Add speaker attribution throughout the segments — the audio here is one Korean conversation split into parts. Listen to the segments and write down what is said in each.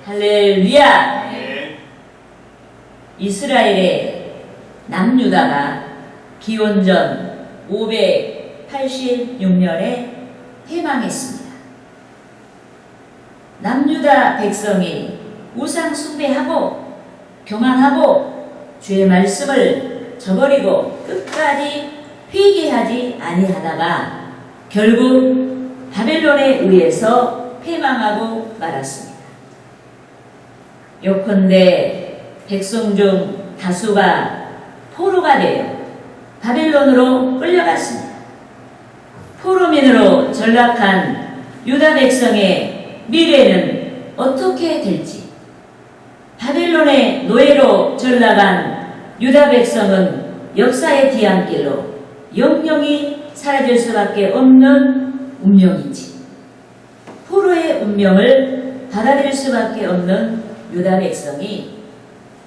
Speaker 1: 할렐루야! 이스라엘의 남유다가 기원전 586년에 패망했습니다. 남유다 백성이 우상 숭배하고 교만하고 주의 말씀을 저버리고 끝까지 회개하지 아니하다가 결국 바벨론에 의해서 패망하고 말았습니다. 요컨대 백성 중 다수가 포로가 되어 바벨론으로 끌려갔습니다. 포로민으로 전락한 유다 백성의 미래는 어떻게 될지, 바벨론의 노예로 전락한 유다 백성은 역사의 뒤안길로 영영이 사라질 수밖에 없는 운명인지, 포로의 운명을 받아들일 수밖에 없는 유다 백성이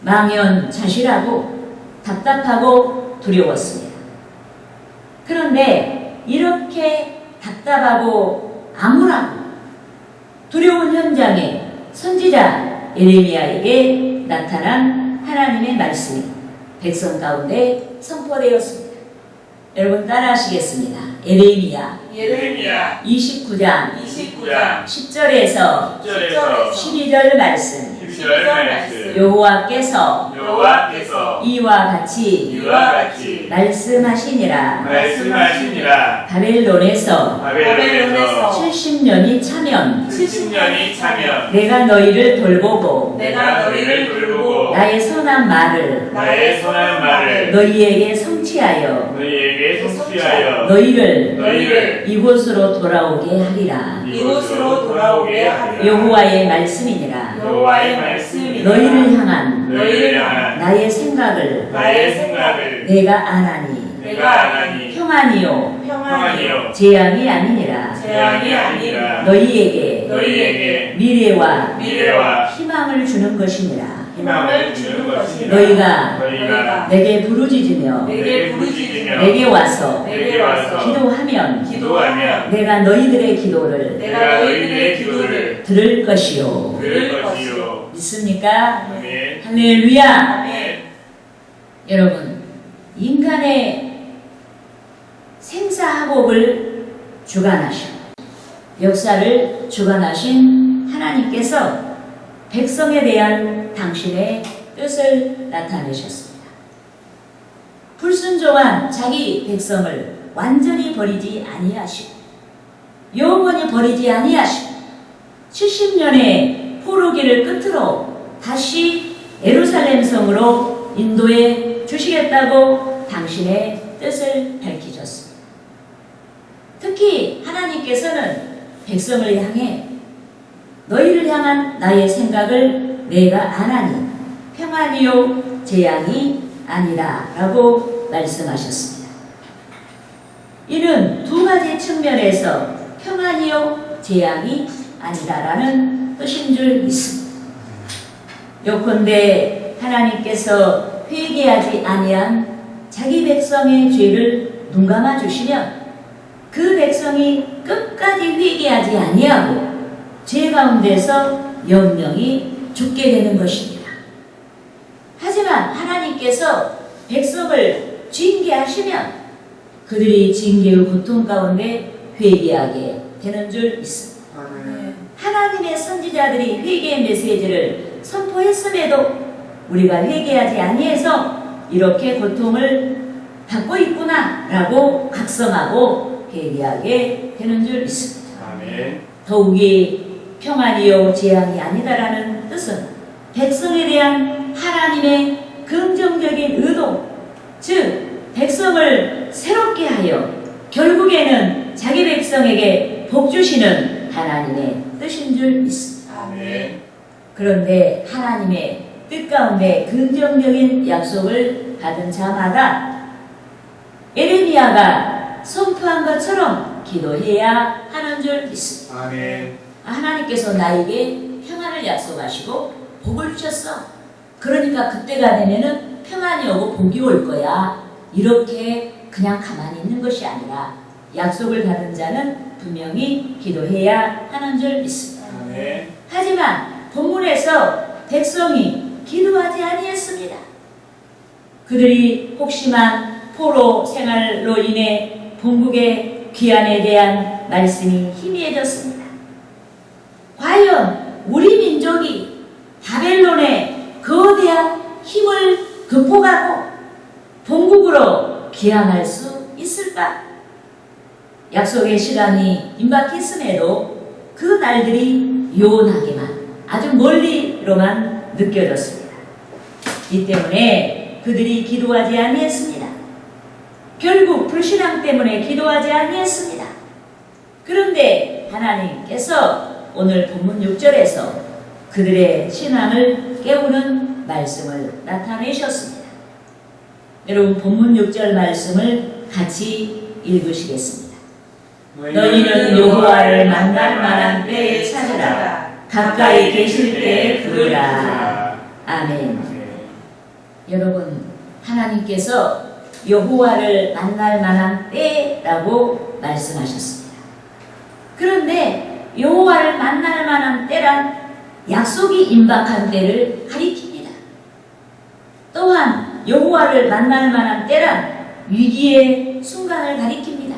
Speaker 1: 망연자실하고 답답하고 두려웠습니다. 그런데 이렇게 답답하고 암울하고 두려운 현장에 선지자 예레미야에게 나타난 하나님의 말씀이 백성 가운데 선포되었습니다. 여러분 따라하시겠습니다. 예레미야 29장 10절에서 12절 말씀. 여호와께서 이와 같이 말씀하시니라. 바벨론에서 70년이 차면 내가 너희를 돌보고 나의 선한 말을 너희에게 성취하여 너희를 이곳으로 돌아오게 하리라. 여호와의 말씀이니라. 너희를 향한 나의 생각을 내가 아나니 평안이요 재앙이 아니니라. 너희에게 미래와 희망을 주는 것이니라. 너희가 내게 부르짖으며 내게 와서 기도하면 내가 너희들의 기도를 들을 것이요. 믿습니까? 할렐루야. 여러분, 인간의 생사화복을 주관하시고 역사를 주관하신 하나님께서 백성에 대한 당신의 뜻을 나타내셨습니다. 불순종한 자기 백성을 완전히 버리지 아니하시고 영원히 버리지 아니하시고 70년의 포로기를 끝으로 다시 예루살렘 성으로 인도해 주시겠다고 당신의 뜻을 밝히셨습니다. 특히 하나님께서는 백성을 향해 너희를 향한 나의 생각을 내가 아나니 평안이요 재앙이 아니라 라고 말씀하셨습니다. 이는 두 가지 측면에서 평안이요 재앙이 아니라라는 뜻인 줄 믿습니다. 요컨대 하나님께서 회개하지 아니한 자기 백성의 죄를 눈감아 주시면 그 백성이 끝까지 회개하지 아니하고 죄 가운데서 영영이 죽게 되는 것입니다. 하지만 하나님께서 백성을 징계하시면 그들이 징계의 고통 가운데 회개하게 되는 줄 믿습니다. 하나님의 선지자들이 회개의 메시지를 선포했음에도 우리가 회개하지 아니해서 이렇게 고통을 받고 있구나 라고 각성하고 회개하게 되는 줄 믿습니다. 더욱이 평안이요 재앙이 아니다라는 뜻은 백성에 대한 하나님의 긍정적인 의도, 즉 백성을 새롭게 하여 결국에는 자기 백성에게 복 주시는 하나님의 뜻인 줄 믿습니다. 그런데 하나님의 뜻 가운데 긍정적인 약속을 받은 자마다 예레미야가 선포한 것처럼 기도해야 하는 줄 믿습니다. 하나님께서 나에게 평안을 약속하시고 복을 주셨어. 그러니까 그때가 되면은 평안이 오고 복이 올 거야. 이렇게 그냥 가만히 있는 것이 아니라 약속을 받은 자는 분명히 기도해야 하는 줄 믿습니다. 하지만 본문에서 백성이 기도하지 아니했습니다. 그들이 혹시만 포로 생활로 인해 본국의 귀환에 대한 말씀이 희미해졌습니다. 과연 우리 민족이 바벨론의 거대한 힘을 극복하고 본국으로 귀환할 수 있을까? 약속의 시간이 임박했음에도 그 날들이 요원하게만 아주 멀리로만 느껴졌습니다. 이 때문에 그들이 기도하지 아니했습니다. 결국 불신앙 때문에 기도하지 아니했습니다. 그런데 하나님께서 오늘 본문 6절에서 그들의 신앙을 깨우는 말씀을 나타내셨습니다. 여러분 본문 6절 말씀을 같이 읽으시겠습니다. 너희는 여호와를 만날 만한 때에 찾으라. 가까이 계실 때에 부르라. 아멘. 여러분 하나님께서 여호와를 만날 만한 때라고 말씀하셨습니다. 그런데 여호와를 만날 만한 때란 약속이 임박한 때를 가리킵니다. 또한 여호와를 만날 만한 때란 위기의 순간을 가리킵니다.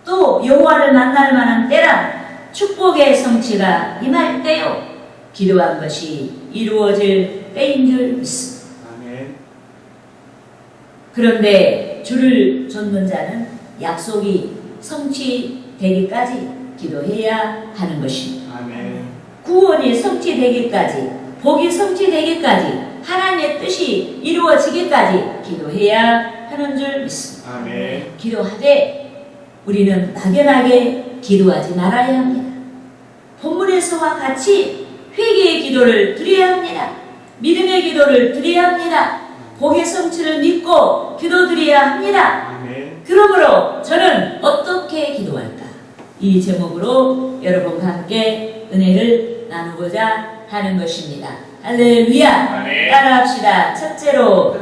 Speaker 1: 또 여호와를 만날 만한 때란 축복의 성취가 임할 때요 기도한 것이 이루어질 때인 줄 믿습니다. 그런데 주를 좇는 자는 약속이 성취되기까지 기도해야 하는 것입니다. 구원이 성취되기까지, 복이 성취되기까지, 하나님의 뜻이 이루어지기까지 기도해야 하는 줄 믿습니다. 기도하되 우리는 막연하게 기도하지 말아야 합니다. 본문에서와 같이 회개의 기도를 드려야 합니다. 믿음의 기도를 드려야 합니다. 복의 성취를 믿고 기도드려야 합니다. 그러므로 저는 어떻게 기도할까? 이 제목으로 여러분과 함께 은혜를 나누고자 하는 것입니다. 할렐루야! 따라합시다. 첫째로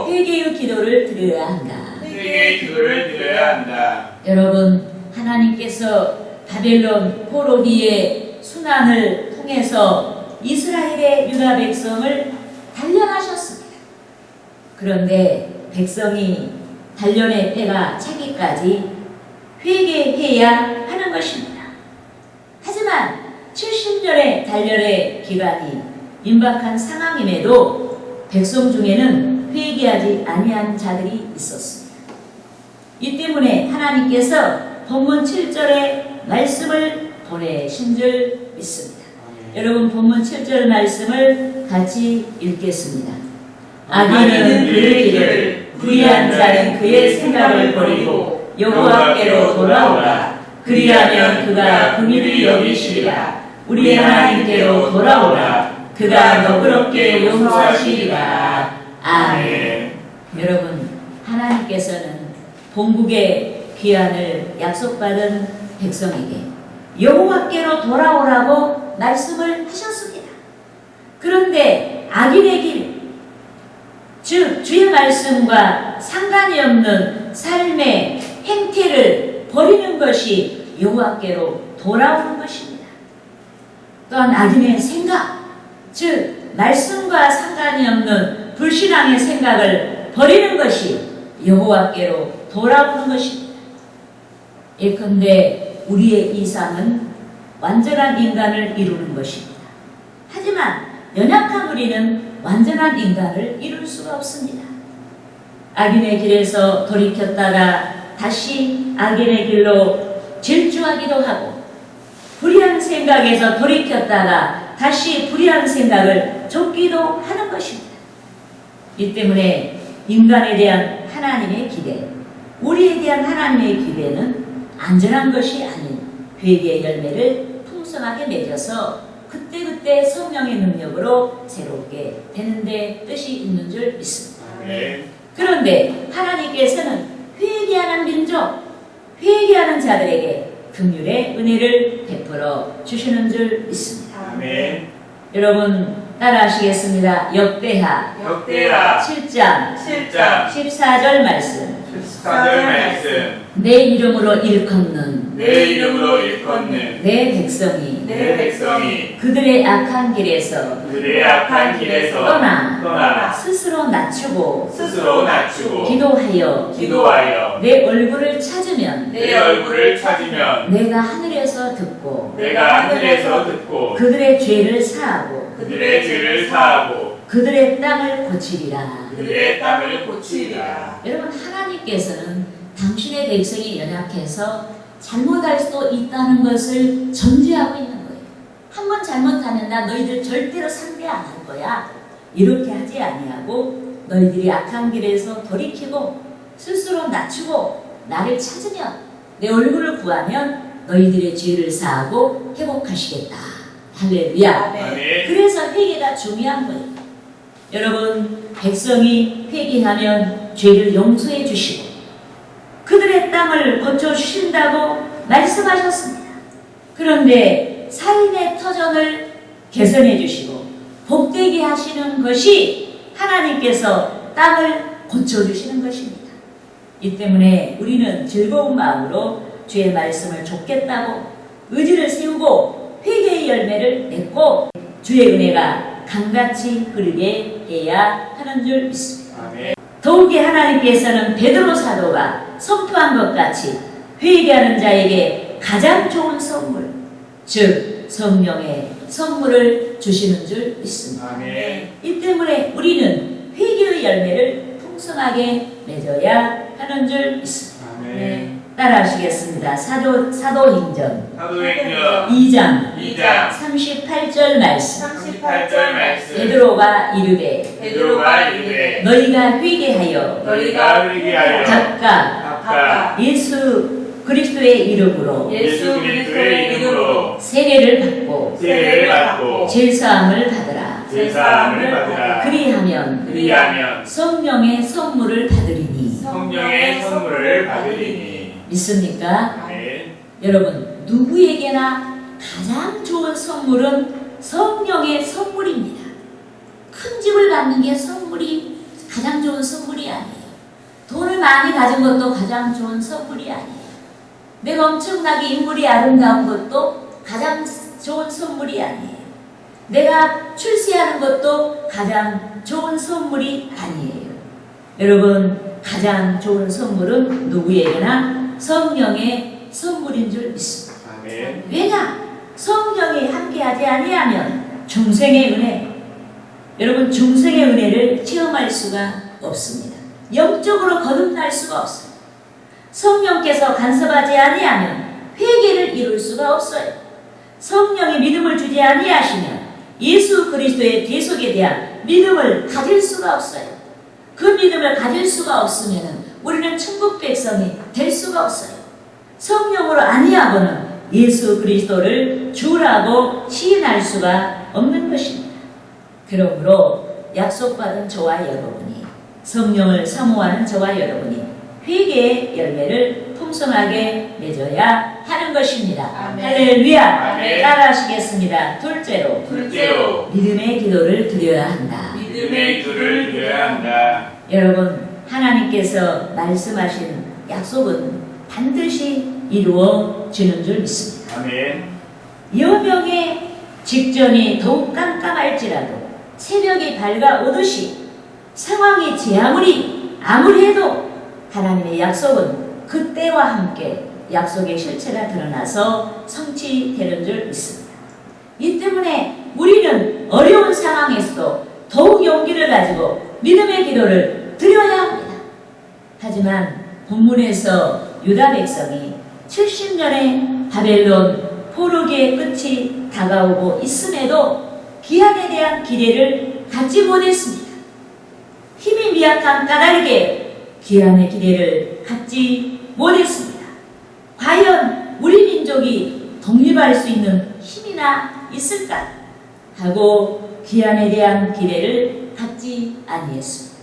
Speaker 1: 회개의 기도를 드려야 한다.
Speaker 2: 회개의 기도를 드려야 한다.
Speaker 1: 여러분 하나님께서 바벨론 포로 뒤의 순환을 통해서 이스라엘의 유다 백성을 단련하셨습니다. 그런데 백성이 단련의 때가 차기까지 회개해야 하는 것입니다. 하지만 70년의 단련의 기간이 임박한 상황임에도 백성 중에는 회개하지 아니한 자들이 있었습니다. 이 때문에 하나님께서 본문 7절의 말씀을 보내신 줄 믿습니다. 여러분 본문 7절 말씀을 같이 읽겠습니다. 악인은 그의 길을, 불의한 자는 그의 생각을 버리고 여호와께로 돌아오라. 그리하면 그가 긍휼히 여기시리라. 우리 하나님께로 돌아오라. 그가 너그럽게 용서하시리라. 아멘. 여러분 하나님께서는 본국의 귀환을 약속받은 백성에게 여호와께로 돌아오라고 말씀을 하셨습니다. 그런데 악인의 길, 즉 주의 말씀과 상관이 없는 삶의 행태를 버리는 것이 여호와께로 돌아오는 것입니다. 또한 악인의 생각, 즉 말씀과 상관이 없는 불신앙의 생각을 버리는 것이 여호와께로 돌아오는 것입니다. 예컨대 우리의 이상은 완전한 인간을 이루는 것입니다. 하지만 연약한 우리는 완전한 인간을 이룰 수가 없습니다. 악인의 길에서 돌이켰다가 다시 악인의 길로 질주하기도 하고, 불의한 생각에서 돌이켰다가 다시 불의한 생각을 좇기도 하는 것입니다. 이 때문에 인간에 대한 하나님의 기대, 우리에 대한 하나님의 기대는 안전한 것이 아닌 회개의 열매를 풍성하게 맺어서 그때그때 성령의 능력으로 새롭게 되는 데 뜻이 있는 줄 믿습니다. 그런데 하나님께서는 회개하는 민족, 회개하는 자들에게 긍휼의 은혜를 베풀어 주시는 줄 믿습니다. 여러분 따라하시겠습니다. 역대하
Speaker 2: 역대하
Speaker 1: 7장 14절 말씀.
Speaker 2: 14절 말씀.
Speaker 1: 내 이름으로 일컫는
Speaker 2: 내 이름으로 일컫는
Speaker 1: 내 백성이
Speaker 2: 내 백성이
Speaker 1: 그들의 악한 길에서
Speaker 2: 그들의 악한 길에서 떠나
Speaker 1: 스스로 낮추고
Speaker 2: 스스로 낮추고
Speaker 1: 기도하여 내 얼굴을 찾으면
Speaker 2: 내 얼굴을 찾으면
Speaker 1: 내가 하늘에서 듣고
Speaker 2: 내가 하늘에서 듣고
Speaker 1: 그들의 죄를 사하고
Speaker 2: 그들의 죄를 사하고
Speaker 1: 그들의 땅을 고치리라.
Speaker 2: 그들의 땅을 고치리라.
Speaker 1: 여러분, 하나님께서는 당신의 백성이 연약해서 잘못할 수도 있다는 것을 전제하고 있는 거예요. 한 번 잘못하면 나 너희들 절대로 상대 안 할 거야. 이렇게 하지 아니하고 너희들이 악한 길에서 돌이키고 스스로 낮추고 나를 찾으면 내 얼굴을 구하면 너희들의 죄를 사하고 회복하시겠다. 할렐루야.
Speaker 2: 아멘.
Speaker 1: 그래서 회개가 중요한 거예요. 여러분, 백성이 회개하면 죄를 용서해 주시고 그들의 땅을 고쳐주신다고 말씀하셨습니다. 그런데 삶의 터전을 개선해 주시고 복되게 하시는 것이 하나님께서 땅을 고쳐주시는 것입니다. 이 때문에 우리는 즐거운 마음으로 주의 말씀을 좇겠다고 의지를 세우고 회개의 열매를 맺고 주의 은혜가 강같이 흐르게 해야 하는 줄 믿습니다.
Speaker 2: 아멘.
Speaker 1: 더욱이 하나님께서는 베드로 사도가 선포한 것 같이 회개하는 자에게 가장 좋은 선물, 즉 성령의 선물을 주시는 줄 믿습니다.
Speaker 2: 아멘.
Speaker 1: 이 때문에 우리는 회개의 열매를 풍성하게 맺어야 하는 줄 믿습니다.
Speaker 2: 아멘.
Speaker 1: 따라하시겠습니다. 사도행전
Speaker 2: 사도행전
Speaker 1: 2장
Speaker 2: 2장
Speaker 1: 38절 말씀.
Speaker 2: 38절 말씀.
Speaker 1: 베드로가 이르되 너희가 회개하여 각각
Speaker 2: 예수
Speaker 1: 그리스도의 이름으로
Speaker 2: 그리스도의 이름으로
Speaker 1: 세례를 받고
Speaker 2: 제사함을
Speaker 1: 제사함을 받으라. 그리하면 성령의 선물을 받으리니.
Speaker 2: 성령의 선물을 받으리니.
Speaker 1: 믿습니까?
Speaker 2: 아멘.
Speaker 1: 여러분, 누구에게나 가장 좋은 선물은 성령의 선물입니다. 큰 집을 받는 게 가장 좋은 선물이 아니에요. 돈을 많이 가진 것도 가장 좋은 선물이 아니에요. 내가 엄청나게 인물이 아름다운 것도 가장 좋은 선물이 아니에요. 내가 출세하는 것도 가장 좋은 선물이 아니에요. 여러분, 가장 좋은 선물은 누구에게나 성령의 선물인 줄 믿습니다.
Speaker 2: 아멘.
Speaker 1: 왜냐? 성령이 함께하지 아니하면 중생의 은혜, 여러분, 중생의 은혜를 체험할 수가 없습니다. 영적으로 거듭날 수가 없어요. 성령께서 간섭하지 아니하면 회개를 이룰 수가 없어요. 성령이 믿음을 주지 아니하시면 예수 그리스도의 대속에 대한 믿음을 가질 수가 없어요. 그 믿음을 가질 수가 없으면 우리는 천국 백성이 될 수가 없어요. 성령으로 아니하고는 예수 그리스도를 주라고 시인할 수가 없는 것입니다. 그러므로 약속받은 저와 여러분이, 성령을 사모하는 저와 여러분이 회개의 열매를 풍성하게 맺어야 하는 것입니다.
Speaker 2: 아멘.
Speaker 1: 할렐루야.
Speaker 2: 아멘.
Speaker 1: 따라하시겠습니다. 둘째로 믿음의 기도를 드려야 한다.
Speaker 2: 믿음의 기도를 드려야 한다.
Speaker 1: 여러분, 하나님께서 말씀하신 약속은 반드시 이루어지는 줄 믿습니다.
Speaker 2: 아멘.
Speaker 1: 여명의 직전이 더욱 깜깜할지라도 새벽이 밝아오듯이 상황이 아무리 해도 하나님의 약속은 그때와 함께 약속의 실체가 드러나서 성취되는 줄 믿습니다. 이 때문에 우리는 어려운 상황에서도 더욱 용기를 가지고 믿음의 기도를 드려야 합니다. 하지만 본문에서 유다 백성이 70년의 바벨론 포로기의 끝이 다가오고 있음에도 기한에 대한 기대를 갖지 못했습니다. 힘이 미약한 까닭에 기한의 기대를 갖지 못했습니다. 과연 우리 민족이 독립할 수 있는 힘이나 있을까 하고 기한에 대한 기대를 갖지 아니했습니다.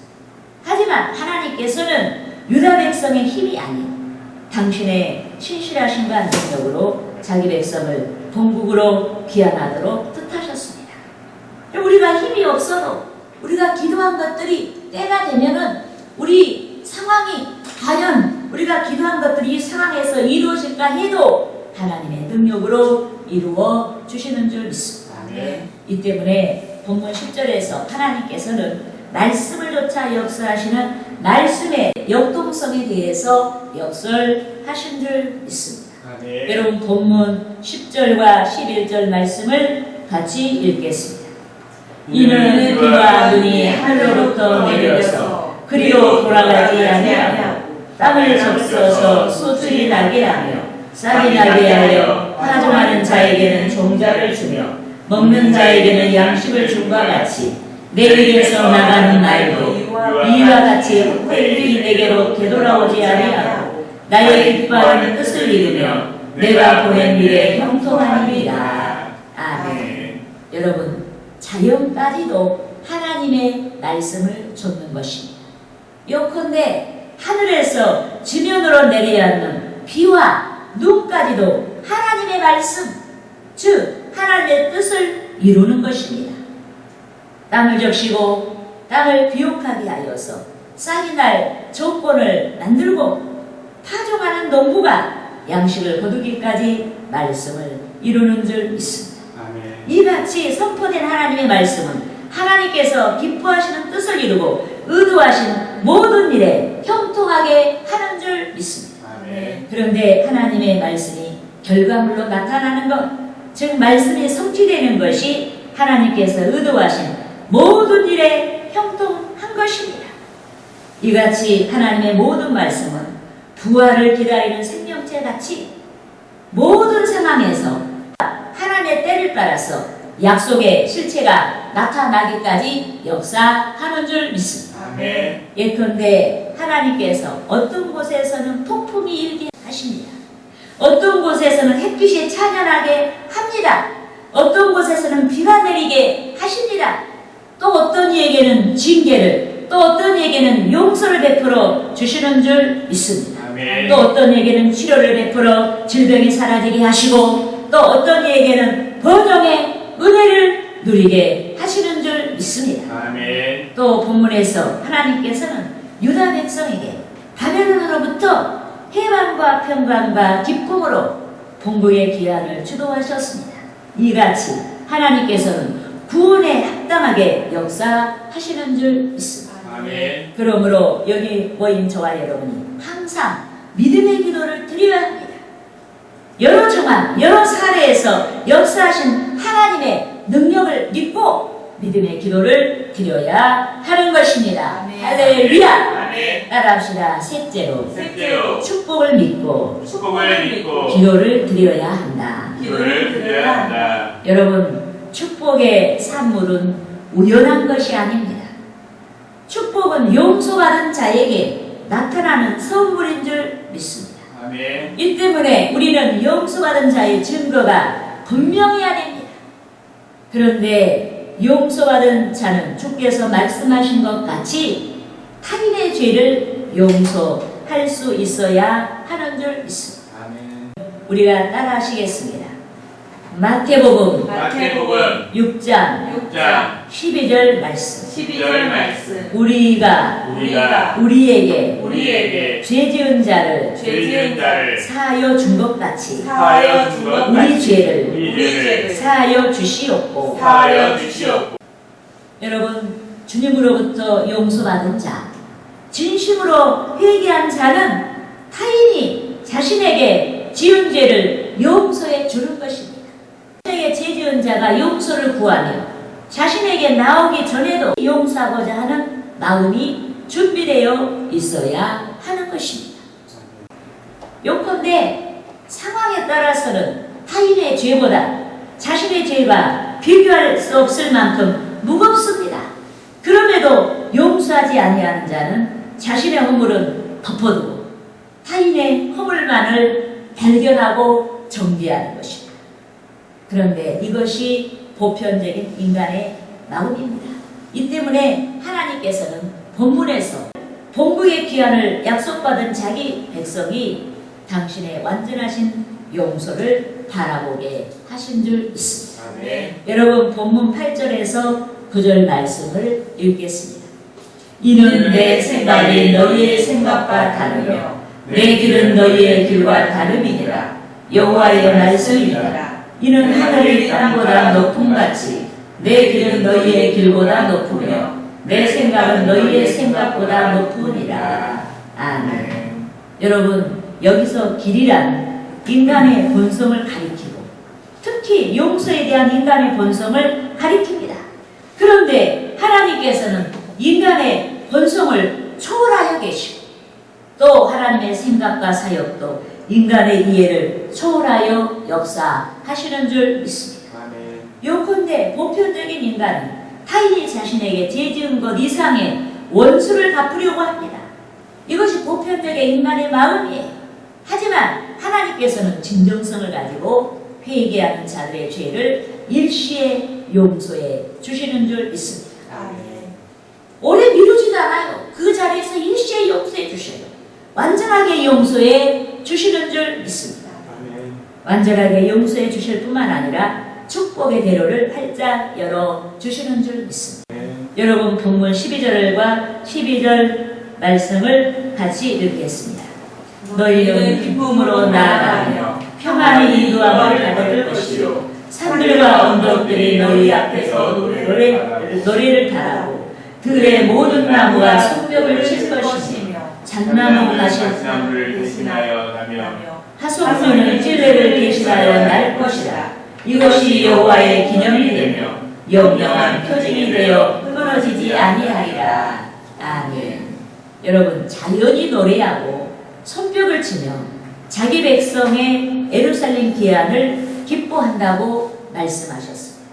Speaker 1: 하지만 하나님께서는 유다 백성의 힘이 아닌 당신의 신실하심과 능력으로 자기 백성을 본국으로 귀환하도록 뜻하셨습니다. 우리가 힘이 없어도 우리가 기도한 것들이 때가 되면은 우리 상황이 과연 우리가 기도한 것들이 이 상황에서 이루어질까 해도 하나님의 능력으로 이루어 주시는 줄 믿습니다.
Speaker 2: 아멘.
Speaker 1: 이 때문에 본문 10절에서 하나님께서는 말씀을 조차 역사하시는 말씀의 역동성에 대해서 역설하신 줄 믿습니다.
Speaker 2: 아멘.
Speaker 1: 여러분 본문 10절과 11절 말씀을 같이 읽겠습니다. 이는 비와 눈이 하늘로부터 내려서 그리로 돌아가지 아니하고 땅을 적셔서 소출이 나게 하며 쌀이 나게 하여 파종하는 자에게는 종자를 주며 먹는 자에게는 양식을 줌과 같이 내 입에서 나가는 말도 이와 같이 헛되이 내게로 되돌아오지 아니하고 나의 기뻐하는 뜻을 이루며 내가 보낸 일에 형통하니이다. 아멘. 여러분, 자연까지도 하나님의 말씀을 좇는 것입니다. 요컨대 하늘에서 지면으로 내려앉는 비와 눈까지도 하나님의 말씀, 즉 하나님의 뜻을 이루는 것입니다. 땅을 적시고 땅을 비옥하게 하여서 쌀이 날 조건을 만들고 파종하는 농부가 양식을 거두기까지 말씀을 이루는 줄 믿습니다.
Speaker 2: 아멘.
Speaker 1: 이같이 선포된 하나님의 말씀은 하나님께서 기뻐하시는 뜻을 이루고 의도하시는 모든 일에 형통하게 하는 줄 믿습니다.
Speaker 2: 아멘.
Speaker 1: 그런데 하나님의 말씀이 결과물로 나타나는 것, 즉 말씀이 성취되는 것이 하나님께서 의도하신 모든 일에 형통한 것입니다. 이같이 하나님의 모든 말씀은 부활을 기다리는 생명체 같이 모든 상황에서 하나님의 때를 따라서 약속의 실체가 나타나기까지 역사하는 줄 믿습니다.
Speaker 2: 아멘.
Speaker 1: 예컨대 하나님께서 어떤 곳에서는 폭풍이 일게 하십니다. 어떤 곳에서는 햇빛이 찬연하게 합니다. 어떤 곳에서는 비가 내리게 하십니다. 또 어떤 이에게는 징계를, 또 어떤 이에게는 용서를 베풀어 주시는 줄 믿습니다.
Speaker 2: 아멘.
Speaker 1: 또 어떤 이에게는 치료를 베풀어 질병이 사라지게 하시고 또 어떤 이에게는 번영의 은혜를 누리게 하시는 줄 믿습니다.
Speaker 2: 아멘.
Speaker 1: 또 본문에서 하나님께서는 유다 백성에게 바벨론으로부터 해방과 평강과 기쁨으로 본국의 귀환을 주도하셨습니다. 이같이 하나님께서는 구원에 합당하게 역사하시는 줄 믿습니다.
Speaker 2: 아멘.
Speaker 1: 그러므로 여기 모인 저와 여러분이 항상 믿음의 기도를 드려야 합니다. 여러 정황, 여러 사례에서 역사하신 하나님의 능력을 믿고 믿음의 기도를 드려야 하는 것입니다.
Speaker 3: 아멘.
Speaker 1: 할렐루야!
Speaker 2: 아멘.
Speaker 1: 따라합시다. 셋째로
Speaker 2: 셋째로
Speaker 1: 축복을 믿고
Speaker 2: 축복을 믿고
Speaker 1: 기도를 드려야 한다.
Speaker 2: 기도를 드려야 한다.
Speaker 1: 여러분, 축복의 산물은 우연한 것이 아닙니다. 축복은 용서받은 자에게 나타나는 선물인 줄 믿습니다.
Speaker 2: 아멘.
Speaker 1: 이 때문에 우리는 용서받은 자의 증거가 분명해야 됩니다. 그런데 용서받은 자는 주께서 말씀하신 것 같이 타인의 죄를 용서할 수 있어야 하는 줄 믿습니다.
Speaker 2: 아멘.
Speaker 1: 우리가 따라하시겠습니다. 마태복음
Speaker 2: 마태복음
Speaker 1: 6장
Speaker 2: 6장
Speaker 1: 12절 말씀.
Speaker 3: 12절 말씀.
Speaker 1: 우리가 우리에게
Speaker 2: 우리에게
Speaker 1: 죄 지은 자를
Speaker 2: 죄 지은 자를
Speaker 1: 사하여 준 것 같이
Speaker 3: 사하여 준 것
Speaker 1: 우리
Speaker 3: 같이
Speaker 1: 죄를
Speaker 2: 우리 죄를
Speaker 1: 사하여 주시옵고.
Speaker 2: 사하여 주시옵고.
Speaker 1: 여러분, 주님으로부터 용서받은 자, 진심으로 회개한 자는 타인이 자신에게 지은 죄를 용서해 주는 것입니다. 자신에게 죄 지은 자가 용서를 구하며 자신에게 나오기 전에도 용서하고자 하는 마음이 준비되어 있어야 하는 것입니다. 요컨대 상황에 따라서는 타인의 죄보다 자신의 죄가 비교할 수 없을 만큼 무겁습니다. 그럼에도 용서하지 아니하는 자는 자신의 허물은 덮어두고 타인의 허물만을 발견하고 정죄하는 것입니다. 그런데 이것이 보편적인 인간의 마음입니다. 이 때문에 하나님께서는 본문에서 본국의 귀환을 약속받은 자기 백성이 당신의 완전하신 용서를 바라보게 하신 줄 믿습니다.
Speaker 2: 아멘.
Speaker 1: 여러분 본문 8절에서 9절 말씀을 읽겠습니다. 이는 내 생각이 너희의 생각과 다르며 내 길은 너희의 길과 다름이니라. 여호와의 말씀이니라. 이는 하늘이 땅보다 높음같이 내 길은 너희의 길보다 높으며 내 생각은 너희의 생각보다 높으니라. 아멘. 여러분 여기서 길이란 인간의 본성을 가리키고 특히 용서에 대한 인간의 본성을 가리킵니다. 그런데 하나님께서는 인간의 본성을 초월하여 계시고 또 하나님의 생각과 사역도 인간의 이해를 초월하여 역사하시는 줄 믿습니다.
Speaker 2: 아멘.
Speaker 1: 요컨대 보편적인 인간은 타인이 자신에게 죄지은 것 이상의 원수를 갚으려고 합니다. 이것이 보편적인 인간의 마음이에요. 하지만 하나님께서는 진정성을 가지고 회개하는 자들의 죄를 일시에 용서해 주시는 줄 믿습니다.
Speaker 3: 아멘.
Speaker 1: 오래 미루지도 않아요. 그 자리에서 일시에 용서해 주셔요. 완전하게 용서해 주시는 줄 믿습니다.
Speaker 2: 아멘.
Speaker 1: 완전하게 용서해 주실 뿐만 아니라 축복의 대로를 활짝 열어 주시는 줄 믿습니다.
Speaker 2: 아멘.
Speaker 1: 여러분 본문 12절과 12절 말씀을 같이 읽겠습니다. 너희는 기쁨으로 나아가며 평안히 인도함을 받을 것이요 산들과 언덕들이 너희 앞에서 노래를 바라고 들의 모든 나무가 성벽을 칠 것이며 잣나무
Speaker 2: 가시나무를 대신하여 나며
Speaker 1: 하송류는 찔레를 대신하여 날 것이라. 이것이 여호와의 기념이 되며 영영한 표징이 되어 끊어지지 아니하리라. 아멘. 여러분 자연이 노래하고 성벽을 치며 자기 백성의 예루살렘 기한을 기뻐한다고 말씀하셨습니다.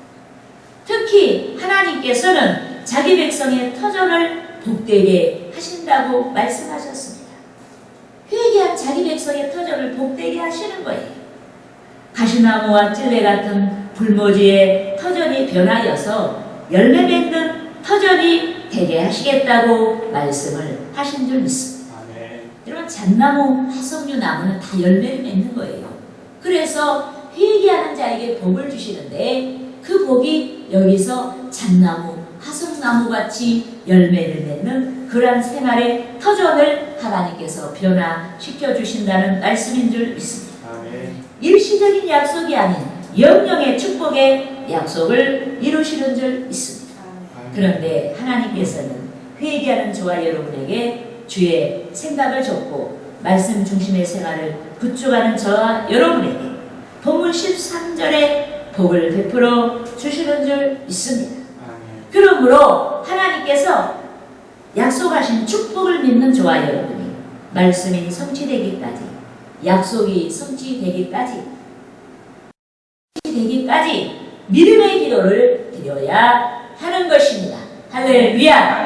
Speaker 1: 특히 하나님께서는 자기 백성의 터전을 복되게 하신다고 말씀하셨습니다. 회개한 자기 백성의 터전을 복되게 하시는 거예요. 가시나무와 찔레 같은 불모지의 터전이 변하여서 열매 맺는 터전이 되게 하시겠다고 말씀을 하신 줄 믿습니다.
Speaker 2: 아멘.
Speaker 1: 여러분 잣나무, 하석류 나무는 다 열매를 맺는 거예요. 그래서 회개하는 자에게 복을 주시는데 그 복이 여기서 잣나무, 하석나무 같이 열매를 맺는 그러한 생활의 터전을 하나님께서 변화시켜 주신다는 말씀인 줄 믿습니다.
Speaker 2: 아멘.
Speaker 1: 일시적인 약속이 아닌 영영의 축복의 약속을 이루시는 줄 믿습니다. 그런데 하나님께서는 회개하는 저와 여러분에게 주의 생각을 줬고 말씀 중심의 생활을 구축하는 저와 여러분에게 본문 13절에 복을 베풀어 주시는 줄 믿습니다.
Speaker 2: 아멘.
Speaker 1: 그러므로 하나님께서 약속하신 축복을 믿는 저와 여러분이 말씀이 성취되기까지 약속이 성취되기까지 믿음의 기도를 드려야 하는 것입니다. 할렐루야.